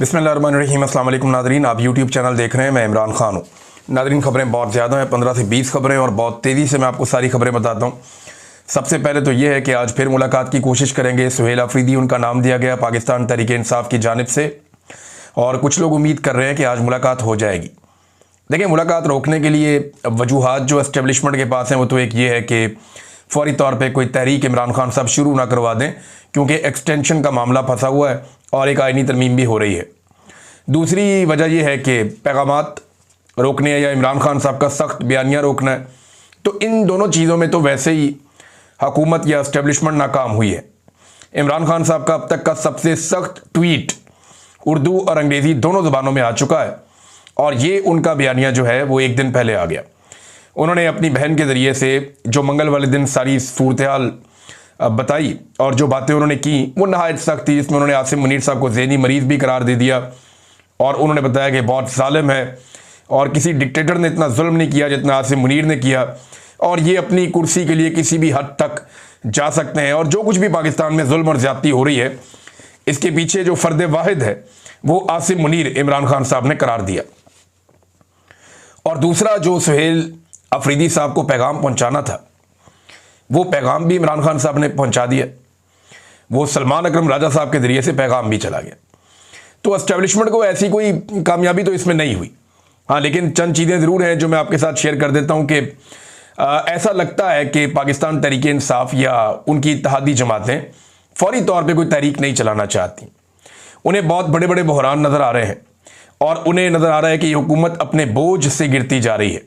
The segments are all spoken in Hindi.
बिस्मिल्लाहिर्रहमानिर्रहीम। अस्सलाम वालेकुम नादरीन, आप यूट्यूब चैनल देख रहे हैं। मैं इमरान खान हूँ। नादरीन, खबरें बहुत ज़्यादा हैं, 15 से 20 खबरें, और बहुत तेज़ी से मैं आपको सारी खबरें बताता हूँ। सबसे पहले तो ये है कि आज फिर मुलाकात की कोशिश करेंगे। सुहेल अफरीदी उनका नाम दिया गया पाकिस्तान तहरीक-ए-इंसाफ की जानिब से, और कुछ लोग उम्मीद कर रहे हैं कि आज मुलाकात हो जाएगी। देखिए, मुलाकात रोकने के लिए वजूहात जो एस्टेब्लिशमेंट के पास हैं वो तो एक ये है कि फौरी तौर पे कोई तहरीक इमरान खान साहब शुरू ना करवा दें, क्योंकि एक्सटेंशन का मामला फंसा हुआ है और एक आईनी तरमीम भी हो रही है। दूसरी वजह यह है कि पैगामात रोकने या इमरान खान साहब का सख्त बयानिया रोकना है। तो इन दोनों चीज़ों में तो वैसे ही हुकूमत या एस्टेब्लिशमेंट नाकाम हुई है। इमरान खान साहब का अब तक का सबसे सख्त ट्वीट उर्दू और अंग्रेज़ी दोनों ज़बानों में आ चुका है, और ये उनका बयानिया जो है वो एक दिन पहले आ गया। उन्होंने अपनी बहन के ज़रिए से जो मंगल वाले दिन सारी सूरत हाल बताई और जो बातें उन्होंने की वो नहायत सख्त थी, जिसमें उन्होंने आसिम मुनीर साहब को ज़हनी मरीज़ भी करार दे दिया, और उन्होंने बताया कि बहुत ज़ालिम है और किसी डिक्टेटर ने इतना जुल्म नहीं किया जितना आसिम मुनीर ने किया, और ये अपनी कुर्सी के लिए किसी भी हद तक जा सकते हैं, और जो कुछ भी पाकिस्तान में जुल्म और ज़्यादती हो रही है इसके पीछे जो फ़र्द वाहिद है वो आसिम मुनीर इमरान खान साहब ने करार दिया। और दूसरा, जो सुहेल अफरीदी साहब को पैगाम पहुंचाना था वो पैगाम भी इमरान खान साहब ने पहुंचा दिया। वो सलमान अकरम राजा साहब के ज़रिए से पैगाम भी चला गया। तो एस्टेब्लिशमेंट को ऐसी कोई कामयाबी तो इसमें नहीं हुई। हाँ, लेकिन चंद चीज़ें ज़रूर हैं जो मैं आपके साथ शेयर कर देता हूँ कि ऐसा लगता है कि पाकिस्तान तहरीक-ए-इंसाफ या उनकी इत्तेहादी जमातें फौरी तौर पे कोई तहरीक नहीं चलाना चाहती। उन्हें बहुत बड़े बड़े बहरान नज़र आ रहे हैं, और उन्हें नज़र आ रहा है कि ये हुकूमत अपने बोझ से गिरती जा रही है।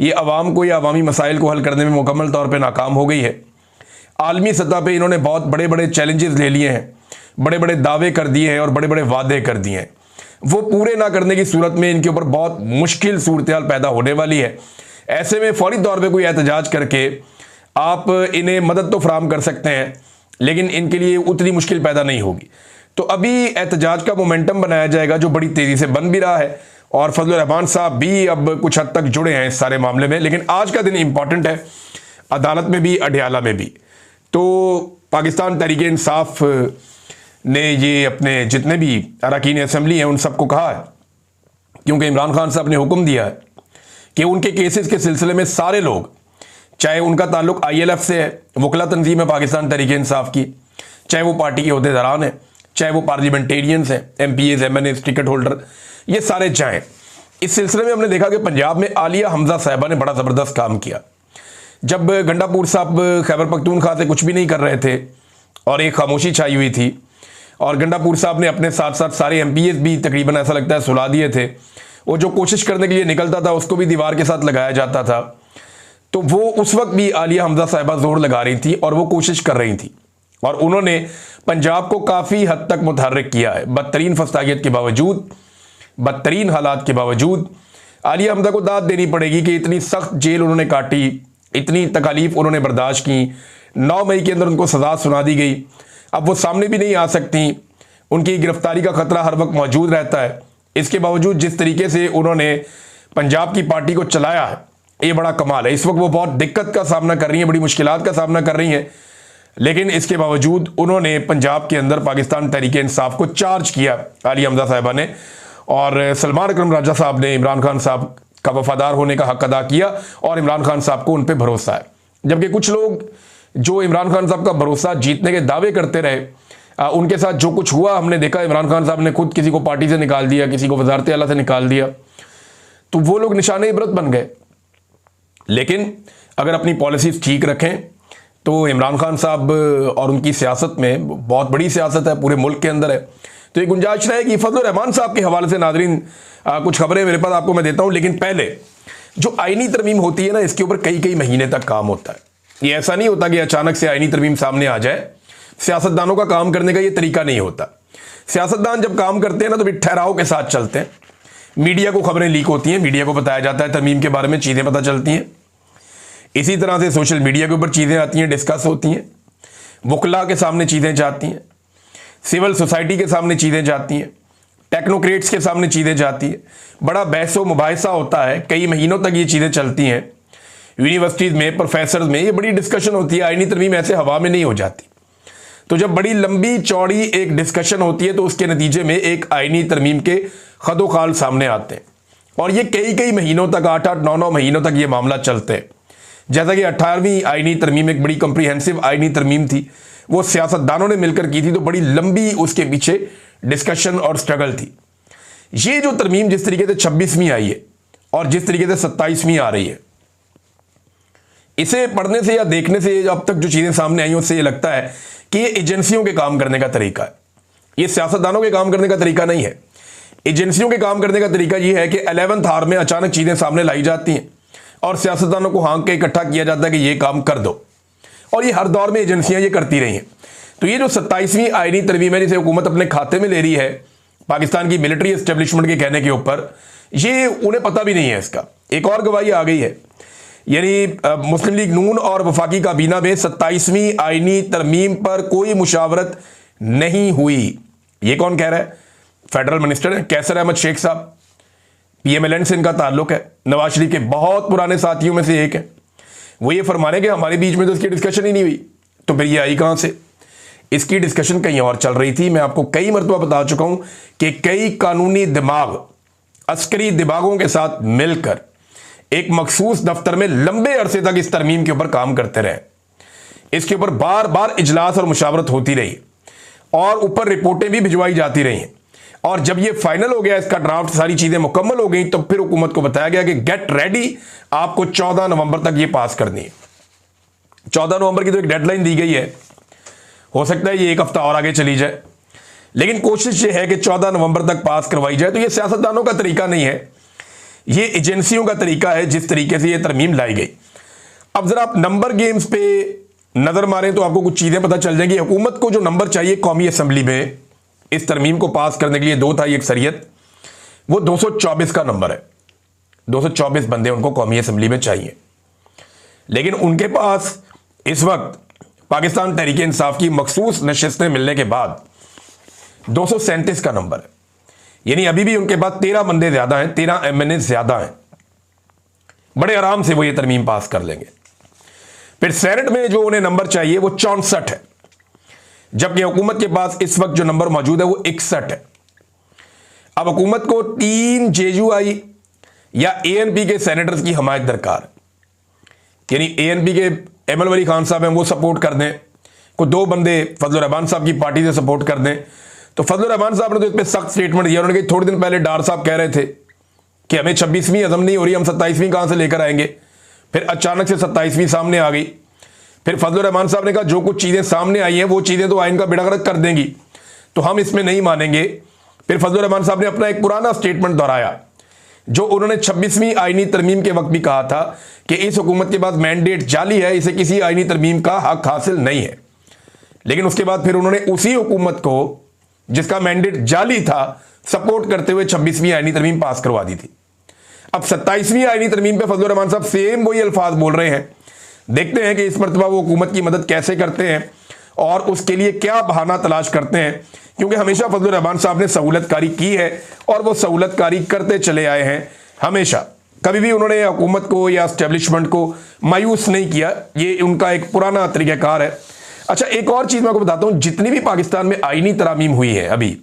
ये अवाम को या अवामी मसाइल को हल करने में मुकम्मल तौर पर नाकाम हो गई है। आलमी सतह पर इन्होंने बहुत बड़े बड़े चैलेंजेस ले लिए हैं, बड़े बड़े दावे कर दिए हैं और बड़े बड़े वादे कर दिए हैं। वो पूरे ना करने की सूरत में इनके ऊपर बहुत मुश्किल सूरत हाल पैदा होने वाली है। ऐसे में फौरी तौर पे कोई एहतजाज करके आप इन्हें मदद तो फराहम कर सकते हैं, लेकिन इनके लिए उतनी मुश्किल पैदा नहीं होगी। तो अभी एहतजाज का मोमेंटम बनाया जाएगा जो बड़ी तेज़ी से बन भी रहा है, और फजल रहमान साहब भी अब कुछ हद तक जुड़े हैं इस सारे मामले में। लेकिन आज का दिन इंपॉर्टेंट है, अदालत में भी, अडियाला में भी। तो पाकिस्तान तहरीक-ए-इंसाफ ने ये अपने जितने भी अरकान असम्बली हैं उन सबको कहा है, क्योंकि इमरान खान साहब ने हुक्म दिया है कि उनके केसेस के सिलसिले में सारे लोग, चाहे उनका ताल्लुक ILF से है, वकला तंजीम है पाकिस्तान तहरीक-ए-इंसाफ की, चाहे वो पार्टी के अहदेदारान हैं, चाहे वो पार्लियामेंटेरियंस हैं, MPAs, MNAs, टिकट होल्डर, ये सारे जाएँ। इस सिलसिले में हमने देखा कि पंजाब में आलिया हमजा साहिबा ने बड़ा ज़बरदस्त काम किया। जब गंडापुर साहब खैबर पख्तूनख्वा से कुछ भी नहीं कर रहे थे और एक खामोशी छाई हुई थी, और गंडापुर साहब ने अपने साथ साथ सारे MPAs भी तकरीबन ऐसा लगता है सुला दिए थे। वो जो कोशिश करने के लिए निकलता था उसको भी दीवार के साथ लगाया जाता था। तो वो उस वक्त भी आलिया हमजा साहिबा जोर लगा रही थी और वो कोशिश कर रही थी, और उन्होंने पंजाब को काफ़ी हद तक मुतहर्रिक किया है। बदतरीन फसादियत के बावजूद, बदतरीन हालात के बावजूद आलिया हमजा को दाद देनी पड़ेगी कि इतनी सख्त जेल उन्होंने काटी, इतनी तकालीफ उन्होंने बर्दाश्त की। 9 मई के अंदर उनको सज़ा सुना दी गई। अब वो सामने भी नहीं आ सकती, उनकी गिरफ्तारी का खतरा हर वक्त मौजूद रहता है। इसके बावजूद जिस तरीके से उन्होंने पंजाब की पार्टी को चलाया है, ये बड़ा कमाल है। इस वक्त वो बहुत दिक्कत का सामना कर रही हैं, बड़ी मुश्किलात का सामना कर रही हैं, लेकिन इसके बावजूद उन्होंने पंजाब के अंदर पाकिस्तान तहरीक-ए-इंसाफ को चार्ज किया, आलिया हमजा साहिबा ने, और सलमान अकरम राजा साहब ने इमरान खान साहब का वफादार होने का हक अदा किया, और इमरान खान साहब को उन पर भरोसा है। जबकि कुछ लोग जो इमरान खान साहब का भरोसा जीतने के दावे करते रहे, उनके साथ जो कुछ हुआ हमने देखा। इमरान खान साहब ने खुद किसी को पार्टी से निकाल दिया, किसी को वजारत आला से निकाल दिया, तो वो लोग निशाने इबरत बन गए। लेकिन अगर अपनी पॉलिसीज ठीक रखें तो इमरान खान साहब और उनकी सियासत में बहुत बड़ी सियासत है, पूरे मुल्क के अंदर है, तो ये गुंजाइश रहेगी। फजल रहमान साहब के हवाले से नादरीन कुछ खबरें मेरे पास आपको मैं देता हूँ, लेकिन पहले जो आईनी तरमीम होती है ना, इसके ऊपर कई कई महीने तक काम होता है। ये ऐसा नहीं होता कि अचानक से आईनी तरमीम सामने आ जाए। सियासतदानों का काम करने का ये तरीका नहीं होता। सियासतदान जब काम करते हैं ना तो भी ठहराव के साथ चलते हैं। मीडिया को खबरें लीक होती हैं, मीडिया को बताया जाता है तरमीम के बारे में, चीज़ें पता चलती हैं। इसी तरह से सोशल मीडिया के ऊपर चीज़ें आती हैं, डिस्कस होती हैं, वकला के सामने चीज़ें जाती हैं, सिविल सोसाइटी के सामने चीज़ें जाती हैं, टेक्नोक्रेट्स के सामने चीज़ें जाती हैं। बड़ा बहस व मुबाहिसा होता है, कई महीनों तक ये चीज़ें चलती हैं। यूनिवर्सिटीज़ में, प्रोफेसर में ये बड़ी डिस्कशन होती है। आईनी तरमीम ऐसे हवा में नहीं हो जाती। तो जब बड़ी लंबी चौड़ी एक डिस्कशन होती है तो उसके नतीजे में एक आईनी तरमीम के खदोखाल सामने आते हैं और ये कई कई महीनों तक 8-8 9-9 महीनों तक ये मामला चलते हैं। जैसा कि 18वीं आईनी तरमीम एक बड़ी कंप्रीहेंसिव आईनी तरमीम थी, वो सियासतदानों ने मिलकर की थी, तो बड़ी लंबी उसके पीछे डिस्कशन और स्ट्रगल थी। ये जो तरमीम जिस तरीके से 26वीं आई है और जिस तरीके से 27वीं आ रही है, इसे पढ़ने से या देखने से अब तक जो चीजें सामने आई उससे ये लगता है कि ये एजेंसियों के काम करने का तरीका है, ये सियासतदानों के काम करने का तरीका नहीं है। एजेंसियों के काम करने का तरीका ये है कि 11th आवर में अचानक चीजें सामने लाई जाती हैं और सियासतदानों को हाँक के इकट्ठा किया जाता है कि ये काम कर दो, और ये हर दौर में एजेंसियां ये करती रही हैं। तो ये जो 27वीं आईनी तरमीम है जिसे हुकूमत अपने खाते में ले रही है पाकिस्तान की मिलिट्री एस्टेब्लिशमेंट के कहने के ऊपर, ये उन्हें पता भी नहीं है। इसका एक और गवाही आ गई है, यानी मुस्लिम लीग नून और वफाकी काबीना में 27वीं आईनी तरमीम पर कोई मुशावरत नहीं हुई। ये कौन कह रहा है? फेडरल मिनिस्टर है कैसर अहमद शेख साहब, पीएमएलएन से इनका ताल्लुक है, नवाज शरीफ के बहुत पुराने साथियों में से एक है। वो ये फरमा रहे कि हमारे बीच में तो इसकी डिस्कशन ही नहीं हुई, तो फिर ये आई कहां से? इसकी डिस्कशन कहीं और चल रही थी। मैं आपको कई मरतबा बता चुका हूं कि कई कानूनी दिमाग अस्करी दिमागों के साथ मिलकर एक मखसूस दफ्तर में लंबे अरसे तक इस तरमीम के ऊपर काम करते रहे। इसके ऊपर बार बार इजलास और मुशावरत होती रही और ऊपर रिपोर्टें भी भिजवाई जाती रही हैं, और जब ये फाइनल हो गया, इसका ड्राफ्ट, सारी चीजें मुकम्मल हो गई, तो फिर हुकूमत को बताया गया कि गेट रेडी, आपको 14 नवंबर तक ये पास करनी है। 14 नवंबर की तो एक डेडलाइन दी गई है, हो सकता है ये एक हफ्ता और आगे चली जाए, लेकिन कोशिश ये है कि 14 नवंबर तक पास करवाई जाए। तो ये सियासतदानों का तरीका नहीं है, ये एजेंसियों का तरीका है जिस तरीके से ये तरमीम लाई गई। अब जरा आप नंबर गेम्स पे नजर मारें तो आपको कुछ चीजें पता चल जाएंगी। हुकूमत को जो नंबर चाहिए कौमी असम्बली में इस तरमीम को पास करने के लिए, दो था एक शरीयत, वो 224 का नंबर है। 224 बंदे उनको कौमी असम्बली में चाहिए, लेकिन उनके पास इस वक्त पाकिस्तान तहरीक इंसाफ की मखसूस नशिस्तें मिलने के बाद 237 का नंबर है, यानी अभी भी उनके पास 13 बंदे ज्यादा हैं, 13 एमएनए ज्यादा हैं। बड़े आराम से वो ये तरमीम पास कर लेंगे। फिर सेनेट में जो उन्हें नंबर चाहिए वो 64 है, जबकि हुकूमत के पास इस वक्त जो नंबर मौजूद है वो 61 है। अब हुकूमत को 3 जेयूआई या एएनपी के सेनेटर्स की हमायत दरकार है, यानी एएनपी के एमएल वली खान साहब हैं, वो सपोर्ट कर दें, को 2 बंदे फजलुर रहमान साहब की पार्टी से सपोर्ट कर दें। तो फजलुर रहमान साहब ने तो इस पर सख्त स्टेटमेंट दिया। उन्होंने कहा थोड़े दिन पहले डार साहब कह रहे थे कि हमें 26वीं हजम नहीं हो रही, हम 27वीं कहां से लेकर आएंगे। फिर अचानक से 27वीं सामने आ गई। फिर फजलुर रहमान साहब ने कहा जो कुछ चीजें सामने आई हैं वो चीजें तो आइन का बेड़ा गर्क कर देंगी, तो हम इसमें नहीं मानेंगे। फिर फजलुर रहमान साहब ने अपना एक पुराना स्टेटमेंट दोहराया जो उन्होंने 26वीं आईनी तरमीम के वक्त भी कहा था कि इस हुकूमत के पास मैंडेट जाली है, इसे किसी आईनी तरमीम का हक हासिल नहीं है। लेकिन उसके बाद फिर उन्होंने उसी हुकूमत को जिसका मैंडेट जाली था सपोर्ट करते हुए 26वीं आईनी तरमीम पास करवा दी थी। अब 27वीं आईनी तरमीम पे फजलुर रहमान साहब सेम वही अल्फाज बोल रहे हैं। देखते हैं कि इस मरतबा वो हुकूमत की मदद कैसे करते हैं और उसके लिए क्या बहाना तलाश करते हैं, क्योंकि हमेशा फजलुर रहमान साहब ने सहूलतकारी की है और वो सहूलतकारी करते चले आए हैं हमेशा। कभी भी उन्होंने हुकूमत को या एस्टेब्लिशमेंट को मायूस नहीं किया, ये उनका एक पुराना तरीक़ाकार है। अच्छा, एक और चीज मैं आपको बताता हूं, जितनी भी पाकिस्तान में आईनी तरामीम हुई है अभी,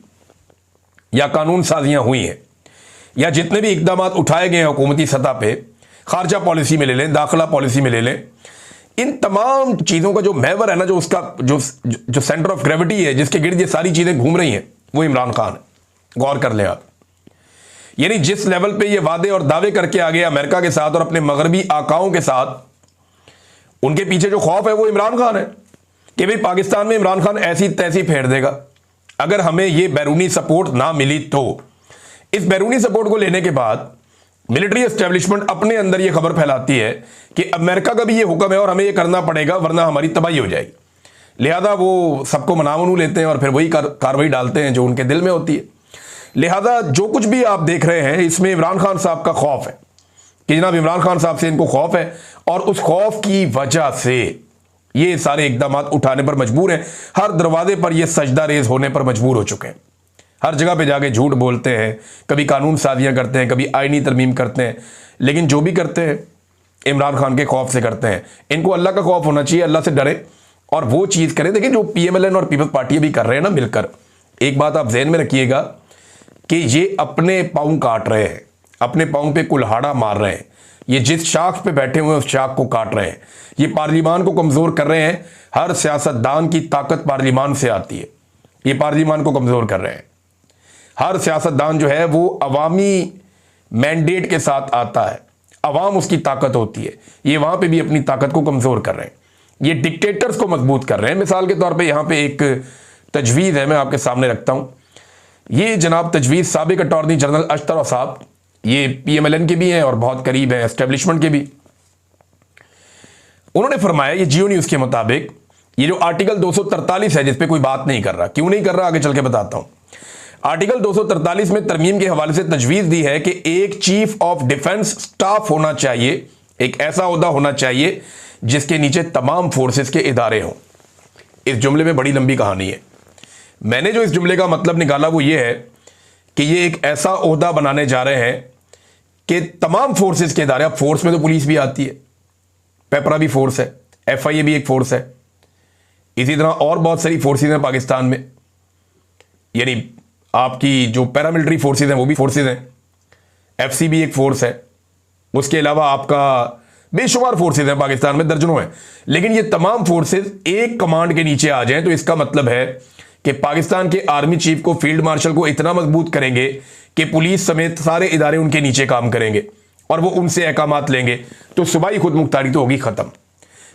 या कानून साजियां हुई हैं, या जितने भी इकदाम उठाए गए हैं हुकूमती सतह पे, खारजा पॉलिसी में ले लें, दाखिला पॉलिसी में ले लें, इन तमाम चीजों का जो महवर है ना, जो उसका जो सेंटर ऑफ ग्रेविटी है, जिसके गिर्द ये सारी चीजें घूम रही हैं, वो इमरान खान है। गौर कर लें आप, यानी जिस लेवल पे ये वादे और दावे करके आ गए अमेरिका के साथ और अपने मगरबी आकाओं के साथ, उनके पीछे जो खौफ है वो इमरान खान है कि भाई पाकिस्तान में इमरान खान ऐसी तैसी फेर देगा अगर हमें ये बैरूनी सपोर्ट ना मिली। तो इस बैरूनी सपोर्ट को लेने के बाद मिलिट्री एस्टेब्लिशमेंट अपने अंदर ये खबर फैलाती है कि अमेरिका का भी ये हुक्म है और हमें ये करना पड़ेगा वरना हमारी तबाही हो जाएगी। लिहाजा वो सबको मनामनू लेते हैं और फिर वही कार्रवाई डालते हैं जो उनके दिल में होती है। लिहाजा जो कुछ भी आप देख रहे हैं इसमें इमरान खान साहब का खौफ है कि जनाब इमरान खान साहब से इनको खौफ है और उस खौफ की वजह से ये सारे इकदाम उठाने पर मजबूर हैं। हर दरवाजे पर ये सजदा रेज होने पर मजबूर हो चुके हैं। हर जगह पे जाके झूठ बोलते हैं, कभी कानून साजियां करते हैं, कभी आईनी तरमीम करते हैं, लेकिन जो भी करते हैं इमरान खान के खौफ से करते हैं। इनको अल्लाह का खौफ होना चाहिए, अल्लाह से डरे और वो चीज करें। देखिए, जो पीएमएलएन और पीपल्स पार्टी भी कर रहे हैं ना मिलकर, एक बात आप ध्यान में रखिएगा कि ये अपने पांव काट रहे हैं, अपने पांव पे कुल्हाड़ा मार रहे हैं। ये जिस शाख पे बैठे हुए हैं उस शाख को काट रहे हैं। ये पार्लियामान को कमजोर कर रहे हैं। हर सियासतदान की ताकत पार्लियामान से आती है। ये पार्लियामान को कमजोर कर रहे हैं। हर सियासतदान जो है वो अवामी मैंडेट के साथ आता है, अवाम उसकी ताकत होती है। ये वहां पे भी अपनी ताकत को कमजोर कर रहे हैं। ये डिक्टेटर्स को मजबूत कर रहे हैं। मिसाल के तौर पे यहां पे एक तजवीज़ है, मैं आपके सामने रखता हूं। ये जनाब तजवीज़ साबिक अटॉर्नी जनरल अशतर साहब, ये पीएमएलएन के भी हैं और बहुत करीब हैं एस्टेब्लिशमेंट के भी। उन्होंने फरमाया, ये जियो न्यूज़ के मुताबिक, ये जो आर्टिकल 243 है जिस पे कोई बात नहीं कर रहा, क्यों नहीं कर रहा आगे चल के बताता हूं। आर्टिकल 243 में तरमीम के हवाले से तजवीज़ दी है कि एक चीफ ऑफ डिफेंस स्टाफ होना चाहिए, एक ऐसा ओहदा होना चाहिए जिसके नीचे तमाम फोर्सेस के इदारे हों। इस जुमले में बड़ी लंबी कहानी है। मैंने जो इस जुमले का मतलब निकाला वो ये है कि ये एक ऐसा ओहदा बनाने जा रहे हैं कि तमाम फोर्सेस के इदारे, अब फोर्स में तो पुलिस भी आती है, पेपरा भी फोर्स है, एफआईए भी एक फोर्स है, इसी तरह और बहुत सारी फोर्सेस हैं पाकिस्तान में। यानी आपकी जो पैरामिलिट्री फोर्सेस हैं वो भी फोर्सेस हैं, एफसी भी एक फोर्स है, उसके अलावा आपका बेशुमार फोर्सेस हैं पाकिस्तान में, दर्जनों हैं। लेकिन ये तमाम फोर्सेस एक कमांड के नीचे आ जाएं तो इसका मतलब है कि पाकिस्तान के आर्मी चीफ को, फील्ड मार्शल को इतना मजबूत करेंगे कि पुलिस समेत सारे इदारे उनके नीचे काम करेंगे और वो उनसे अहकामात लेंगे, तो सूबाई खुद मुख्तारी तो होगी खत्म।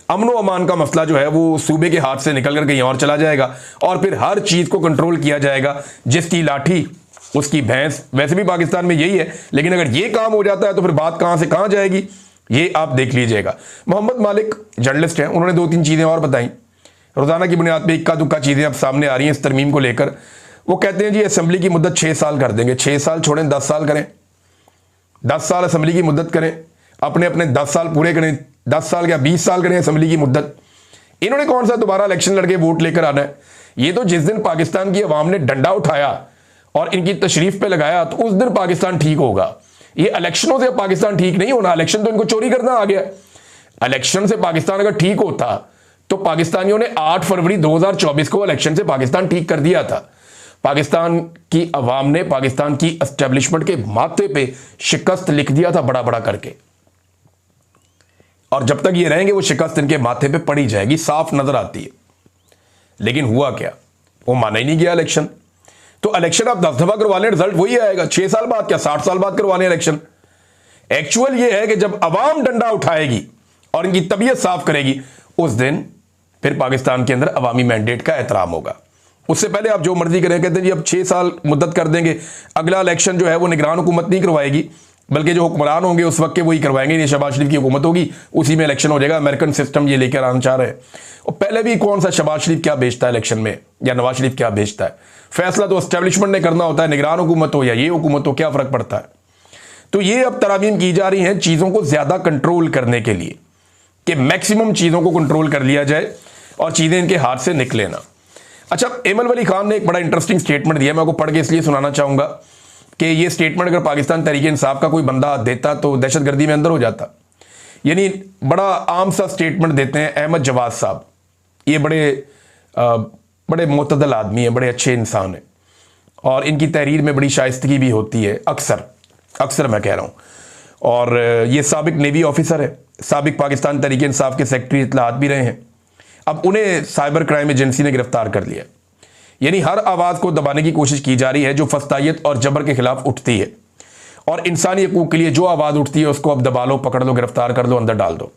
अमन व अमान का मसला जो है वो सूबे के हाथ से निकल कर कहीं और चला जाएगा और फिर हर चीज को कंट्रोल किया जाएगा। जिसकी लाठी उसकी भैंस, वैसे भी पाकिस्तान में यही है। लेकिन अगर ये काम हो जाता है तो फिर बात कहां से कहां जाएगी, ये आप देख लीजिएगा। मोहम्मद मालिक जर्नलिस्ट हैं, उन्होंने 2-3 चीजें और बताई। रोजाना की बुनियाद पर इक्का दुक्का चीजें अब सामने आ रही हैं इस तरमीम को लेकर। वो कहते हैं जी असेंबली की मुद्दत 6 साल कर देंगे। 6 साल छोड़ें, 10 साल करें, 10 साल असेंबली की मुद्दत करें, अपने अपने 10 साल पूरे करें, 10 साल या 20 साल करें असेंबली की मुद्दत। इन्होंने कौन सा दोबारा इलेक्शन लड़के वोट लेकर आना है। ये तो जिस दिन पाकिस्तान की अवाम ने डंडा उठाया और इनकी तशरीफ पे लगाया तो उस दिन पाकिस्तान ठीक होगा। ये इलेक्शनों से पाकिस्तान ठीक नहीं होना। इलेक्शन तो इनको चोरी करना आ गया। इलेक्शन से पाकिस्तान अगर ठीक होता तो पाकिस्तानियों ने 8 फरवरी 2024 को इलेक्शन से पाकिस्तान ठीक कर दिया था। पाकिस्तान की अवाम ने पाकिस्तान की एस्टेब्लिशमेंट के माथे पे शिकस्त लिख दिया था बड़ा बड़ा करके, और जब तक ये रहेंगे वो शिकस्त इनके माथे पे पड़ी जाएगी, साफ नजर आती है। लेकिन हुआ क्या, वो माना ही नहीं गया इलेक्शन। तो इलेक्शन आप 10 दफा करवा लें, रिजल्ट वही आएगा। 6 साल बाद क्या 60 साल बाद करवाने इलेक्शन। एक्चुअल ये है कि जब अवाम डंडा उठाएगी और इनकी तबीयत साफ करेगी, उस दिन फिर पाकिस्तान के अंदर अवामी मैंडेट का एहतराम होगा। उससे पहले आप जो मर्जी करें, कहते हैं जी अब 6 साल मुद्दत कर देंगे, अगला इलेक्शन जो है वो निगरान हुकूमत नहीं करवाएगी, बल्कि जो हुक्मरान होंगे उस वक्त के वही करवाएंगे। ये शहबाज शरीफ की हुकूमत होगी, उसी में इलेक्शन हो जाएगा। अमेरिकन सिस्टम ये लेकर आना चाह रहे हैं। और पहले भी कौन सा शहबाज शरीफ क्या बेचता है इलेक्शन में, या नवाज शरीफ क्या बेचता है। फैसला तो एस्टेब्लिशमेंट ने करना होता है, निगरान हुकूमत हो या ये हुकूमत हो, क्या फर्क पड़ता है। तो ये अब तरामीम की जा रही हैं चीज़ों को ज़्यादा कंट्रोल करने के लिए, कि मैक्सिमम चीज़ों को कंट्रोल कर लिया जाए और चीज़ें इनके हाथ से निकले ना। अच्छा, एमएल वली खान ने एक बड़ा इंटरेस्टिंग स्टेटमेंट दिया, मैं आपको पढ़ के इसलिए सुनाना चाहूँगा कि ये स्टेटमेंट अगर पाकिस्तान तहरीक इंसाफ का कोई बंदा देता तो दहशतगर्दी में अंदर हो जाता। यानी बड़ा आम सा स्टेटमेंट देते हैं अहमद जवाद साहब। ये बड़े मुतदल आदमी हैं, बड़े अच्छे इंसान हैं और इनकी तहरीर में बड़ी शाइस्तगी भी होती है, अक्सर मैं कह रहा हूँ। और ये साबिक नेवी ऑफिसर है, साबिक पाकिस्तान तहरीक इंसाफ के सेक्रेटरी इत्तलात भी रहे हैं। अब उन्हें साइबर क्राइम एजेंसी ने गिरफ्तार कर लिया। यानी हर आवाज़ को दबाने की कोशिश की जा रही है जो फस्तायत और जबर के खिलाफ उठती है, और इंसानी हकूक़ के लिए जो आवाज़ उठती है उसको अब दबा लो, पकड़ लो, गिरफ्तार कर लो, अंदर डाल दो।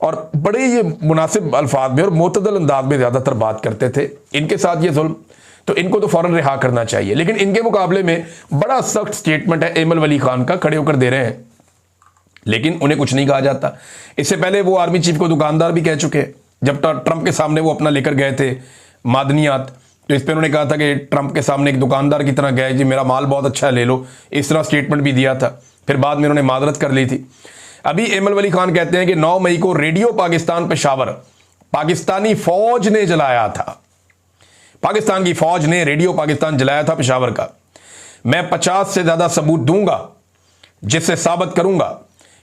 और बड़े ये मुनासिब अल्फाज में और मोतदल अंदाज में ज़्यादातर बात करते थे। इनके साथ ये जुल्म, तो इनको तो फ़ौरन रिहा करना चाहिए। लेकिन इनके मुकाबले में बड़ा सख्त स्टेटमेंट है एमएल वली खान का, खड़े होकर दे रहे हैं, लेकिन उन्हें कुछ नहीं कहा जाता। इससे पहले वो आर्मी चीफ को दुकानदार भी कह चुके। जब ट्रंप के सामने वो अपना लेकर गए थे मादनियात, तो इस पर उन्होंने कहा था कि ट्रंप के सामने एक दुकानदार की तरह गए, जी मेरा माल बहुत अच्छा है, ले लो। इस तरह स्टेटमेंट भी दिया था। फिर बाद में उन्होंने मादरत कर ली थी। अभी एमएल वली खान कहते हैं कि 9 मई को रेडियो पाकिस्तान पेशावर पाकिस्तानी फौज ने जलाया था। पाकिस्तान की फौज ने रेडियो पाकिस्तान जलाया था पेशावर का। मैं 50 से ज्यादा सबूत दूंगा जिससे साबित करूंगा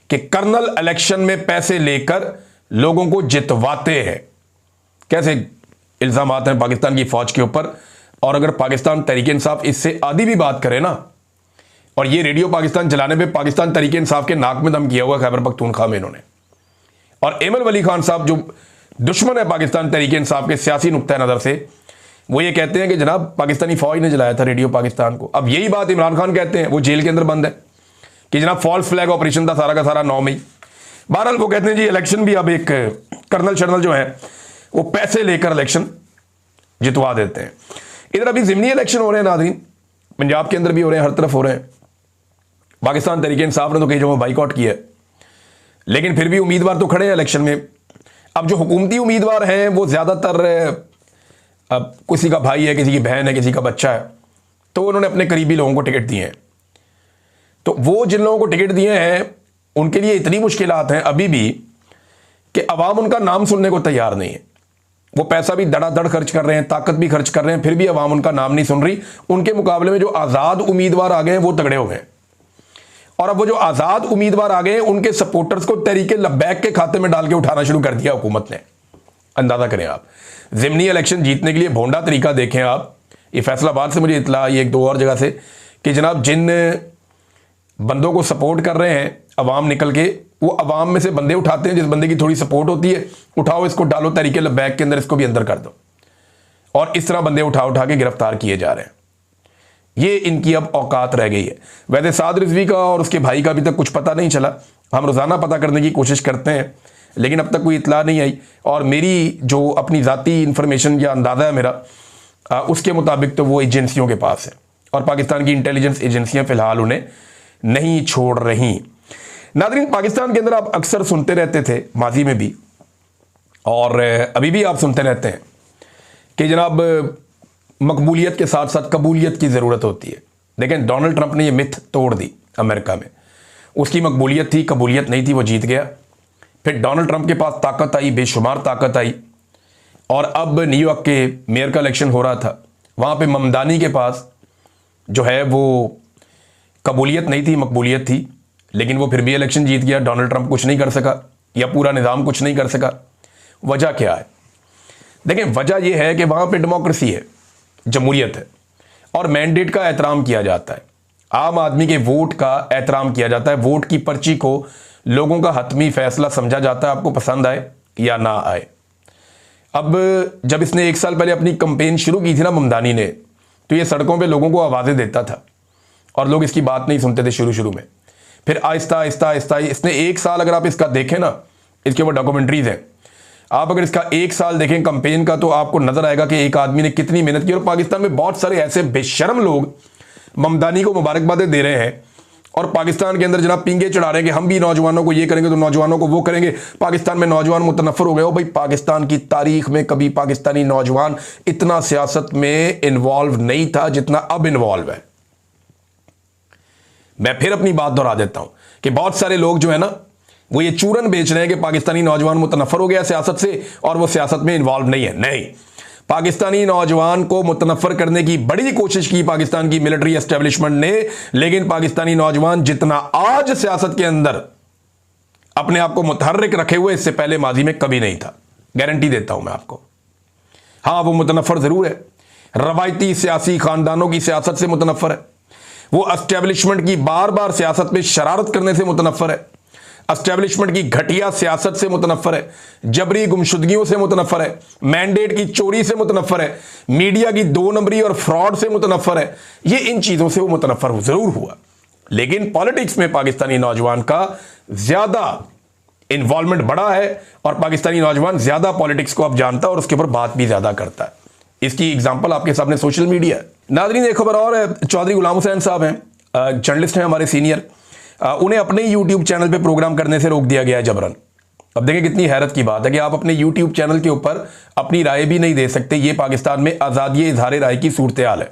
कि कर्नल इलेक्शन में पैसे लेकर लोगों को जितवाते हैं। कैसे इल्ज़ाम आते हैं पाकिस्तान की फ़ौज के ऊपर। और अगर पाकिस्तान तहरीक इंसाफ इससे आधी भी बात करे ना, और ये रेडियो पाकिस्तान चलाने पे पाकिस्तान तहरीक इंसाफ के नाक में दम किया हुआ खैबर पख्तूनख्वा में इन्होंने। और एमल वली खान साहब जो दुश्मन है पाकिस्तान तहरीक इंसाफ के सियासी नुक्ता नज़र से, वो ये कहते हैं कि जनाब पाकिस्तानी फ़ौज ने जलाया था रेडियो पाकिस्तान को। अब यही बात इमरान खान कहते हैं, वो जेल के अंदर बंद है, कि जनाब फॉल्स फ्लैग ऑपरेशन था सारा का सारा 9 मई। बहरहाल वो कहते हैं जी इलेक्शन भी अब एक कर्नल शर्नल जो है वो पैसे लेकर इलेक्शन जितवा देते हैं। इधर अभी ज़िमनी इलेक्शन हो रहे हैं नाज़रीन, पंजाब के अंदर भी हो रहे हैं, हर तरफ हो रहे हैं। पाकिस्तान तहरीक इंसाफ ने तो कई जगह बाइकआउट किया है, लेकिन फिर भी उम्मीदवार तो खड़े हैं इलेक्शन में। अब जो हुकूमती उम्मीदवार हैं वो ज़्यादातर अब किसी का भाई है, किसी की बहन है, किसी का बच्चा है, तो उन्होंने अपने करीबी लोगों को टिकट दिए हैं। तो वो जिन लोगों को टिकट दिए हैं उनके लिए इतनी मुश्किलात हैं अभी भी कि अवाम उनका नाम सुनने को तैयार नहीं है। वो पैसा भी धड़ाधड़ खर्च कर रहे हैं, ताकत भी खर्च कर रहे हैं, फिर भी अवाम उनका नाम नहीं सुन रही। उनके मुकाबले में जो आज़ाद उम्मीदवार आ गए हैं वो तगड़े हो गए। और अब वो जो आज़ाद उम्मीदवार आ गए हैं उनके सपोर्टर्स को तहरीक लब्बैक के खाते में डाल के उठाना शुरू कर दिया हुकूमत ने। अंदाज़ा करें आप, ज़िमनी इलेक्शन जीतने के लिए भोंडा तरीका देखें आप। ये फैसलाबाद से मुझे इतला, ये एक दो और जगह से, कि जनाब जिन बंदों को सपोर्ट कर रहे हैं अवाम निकल के, वो अवाम में से बंदे उठाते हैं जिस बंदे की थोड़ी सपोर्ट होती है, उठाओ इसको डालो तहरीक लब्बैक के अंदर, इसको भी अंदर कर दो। और इस तरह बंदे उठा के गिरफ्तार किए जा रहे हैं। ये इनकी अब औकात रह गई है। वैसे साद रिजवी का और उसके भाई का अभी तक कुछ पता नहीं चला। हम रोज़ाना पता करने की कोशिश करते हैं, लेकिन अब तक कोई इतला नहीं आई। और मेरी जो अपनी ज़ाती इन्फॉर्मेशन या अंदाज़ा है मेरा, उसके मुताबिक तो वो एजेंसियों के पास है, और पाकिस्तान की इंटेलिजेंस एजेंसियां फ़िलहाल उन्हें नहीं छोड़ रही। नाज़रीन, पाकिस्तान के अंदर आप अक्सर सुनते रहते थे माजी में भी, और अभी भी आप सुनते रहते हैं कि जनाब मकबूलियत के साथ साथ कबूलियत की ज़रूरत होती है। लेकिन डोनाल्ड ट्रंप ने यह मिथ तोड़ दी अमेरिका में। उसकी मकबूलियत थी, कबूलियत नहीं थी, वो जीत गया। फिर डोनाल्ड ट्रंप के पास ताकत आई, बेशुमार ताकत आई, और अब न्यूयॉर्क के मेयर का इलेक्शन हो रहा था, वहाँ पे ममदानी के पास जो है वो कबूलियत नहीं थी, मकबूलियत थी, लेकिन वो फिर भी इलेक्शन जीत गया। डोनाल्ड ट्रंप कुछ नहीं कर सका, या पूरा निज़ाम कुछ नहीं कर सका। वजह क्या है? देखें, वजह यह है कि वहाँ पे डेमोक्रेसी है, जमहूरियत है, और मैंडेट का एहतराम किया जाता है। आम आदमी के वोट का एहतराम किया जाता है। वोट की पर्ची को लोगों का हतमी फैसला समझा जाता है, आपको पसंद आए या ना आए। अब जब इसने 1 साल पहले अपनी कैंपेन शुरू की थी ना ममदानी ने, तो ये सड़कों पे लोगों को आवाज़ें देता था, और लोग इसकी बात नहीं सुनते थे शुरू में। फिर आहिस्ता आहिस्ता आहिस्ता इसने 1 साल, अगर आप इसका देखें ना, इसके ऊपर डॉक्यूमेंट्रीज हैं, आप अगर इसका 1 साल देखें कैंपेन का, तो आपको नजर आएगा कि एक आदमी ने कितनी मेहनत की। और पाकिस्तान में बहुत सारे ऐसे बेशर्म लोग ममदानी को मुबारकबादें दे रहे हैं, और पाकिस्तान के अंदर जनाब पिंगे चढ़ा रहे हैं कि हम भी नौजवानों को ये करेंगे तो नौजवानों को वो करेंगे, पाकिस्तान में नौजवान मुतनफ़र हो गए हो। भाई, पाकिस्तान की तारीख में कभी पाकिस्तानी नौजवान इतना सियासत में इन्वॉल्व नहीं था जितना अब इन्वॉल्व है। मैं फिर अपनी बात दोहरा देता हूं कि बहुत सारे लोग जो है ना, वो ये चूरन बेच रहे हैं कि पाकिस्तानी नौजवान मुतनफ़र हो गया सियासत से और वो सियासत में इन्वॉल्व नहीं है। नहीं, पाकिस्तानी नौजवान को मुतनफ़र करने की बड़ी कोशिश की पाकिस्तान की मिलिट्री एस्टेब्लिशमेंट ने, लेकिन पाकिस्तानी नौजवान जितना आज सियासत के अंदर अपने आप को मुतहर्रिक रखे हुए, इससे पहले माजी में कभी नहीं था। गारंटी देता हूं मैं आपको। हाँ, वो मुतनफ़र ज़रूर है, रवायती सियासी ख़ानदानों की सियासत से मुतनफ़र है, वो एस्टेब्लिशमेंट की बार बार सियासत में शरारत करने से मुतनफ़र है, एस्टेब्लिशमेंट की घटिया सियासत से मुतनफ़र है, जबरी गुमशुदगियों से मुतनफ़र है, मैंडेट की चोरी से मुतनफ़र है, मीडिया की 2 नंबरी और फ्रॉड से मुतनफ़र है। ये इन चीज़ों से वो मुतनफ़र ज़रूर हुआ, लेकिन पॉलिटिक्स में पाकिस्तानी नौजवान का ज़्यादा इन्वॉल्वमेंट बड़ा है, और पाकिस्तानी नौजवान ज़्यादा पॉलिटिक्स को अब जानता है और उसके ऊपर बात भी ज़्यादा करता है। इसकी एग्जाम्पल आपके सामने सोशल मीडिया है। नाज़रीन, एक खबर और है, चौधरी गुलाम हुसैन साहब हैं, जर्नलिस्ट हैं हमारे सीनियर, उन्हें अपने यूट्यूब चैनल पे प्रोग्राम करने से रोक दिया गया है जबरन। अब देखें कितनी हैरत की बात है कि आप अपने यूट्यूब चैनल के ऊपर अपनी राय भी नहीं दे सकते। ये पाकिस्तान में आज़ादी इज़हार राय की सूरत हाल है।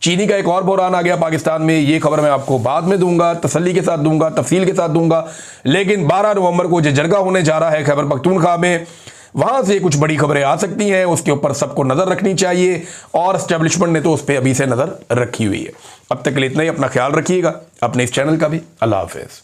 चीनी का एक और बहरान आ गया पाकिस्तान में, ये खबर मैं आपको बाद में दूंगा, तसल्ली के साथ दूंगा, तफसील के साथ दूंगा। लेकिन 12 नवंबर को जो जरगा होने जा रहा है खैबर पख्तूनख्वा में, वहां से कुछ बड़ी खबरें आ सकती हैं, उसके ऊपर सबको नजर रखनी चाहिए, और एस्टेब्लिशमेंट ने तो उस पर अभी से नजर रखी हुई है। अब तक के लिए इतना ही। अपना ख्याल रखिएगा, अपने इस चैनल का भी। अल्लाह हाफिज़।